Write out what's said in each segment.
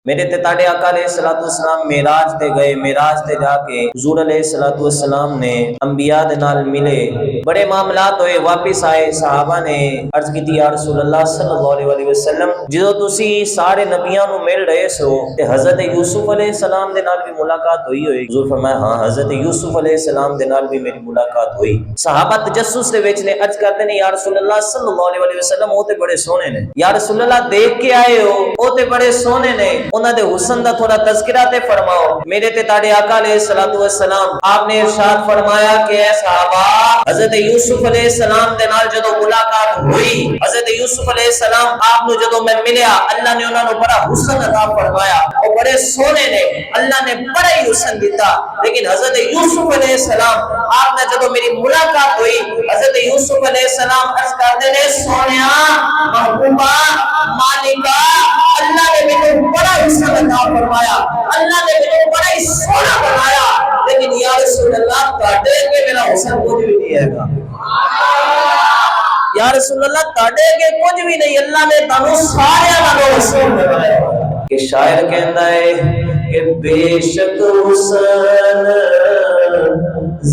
میرے تے تاڑے آقا علیہ الصلوۃ والسلام معراج تے گئے، معراج تے جا کے حضور علیہ الصلوۃ والسلام نے انبیاء دے نال ملے، بڑے معاملات ہوئے، واپس آئے، صحابہ نے عرض کی یا رسول اللہ صلی اللہ علیہ وسلم جدو تسی سارے نبیاں نو مل رہے سو تے حضرت یوسف علیہ السلام دے نال بھی ملاقات ہوئی ہوئی؟ حضور فرمایا ہاں حضرت یوسف علیہ السلام دے نال بھی میری ملاقات ہوئی۔ صحابہ تجسس دے وچ نے عرض کرتے نے یا رسول اللہ صلی اللہ علیہ وسلم وہ تے بڑے سونے نے، یا رسول اللہ دیکھ کے آئے ہو وہ تے بڑے سونے نے، انہاں دے حسن دا تھوڑا تذکرہ تے فرماؤ۔ میرے تے تاڑے آقا علیہ الصلوۃ والسلام آپ نے ارشاد فرمایا کہ اے صحابہ حضرت یوسف علیہ السلام دے نال جدو ملاقات ہوئی، حضرت یوسف علیہ السلام آپ نو جدو میں ملیا، اللہ نے انہاں نو بڑا حسن عطا فرمایا، وہ بڑے سونے نے، اللہ نے بڑا ہی حسن دیتا۔ لیکن حضرت یوسف علیہ السلام آپ نے جدو میری ملاقات ہوئی، حضرت یوسف علیہ السلام عرض کرتے نے سونیا محبوبہ مالکہ اللہ نے مجھے بڑا حسن عطا فرمایا، اللہ نے مجھے بڑا ہی سونا بنایا، لیکن یا رسول اللہ تاڑے کے میرا حسن کچھ بھی نہیں ہے گا، یا رسول اللہ تاڑے کے کچھ بھی نہیں، اللہ نے تانوں سارے نالوں حسن بنایا۔ کہ شاعر کہندا ہے کہ بے شک حسن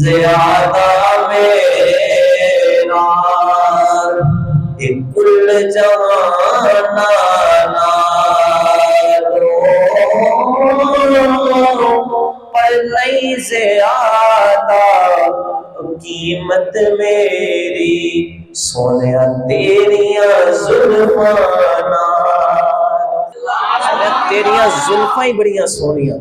زیادہ میرا کل جہاں پر نہیں زیادہ قیمت میری سونیا تیریاں زلفاں، تیریاں زلفاں ہی بڑیاں سونیاں۔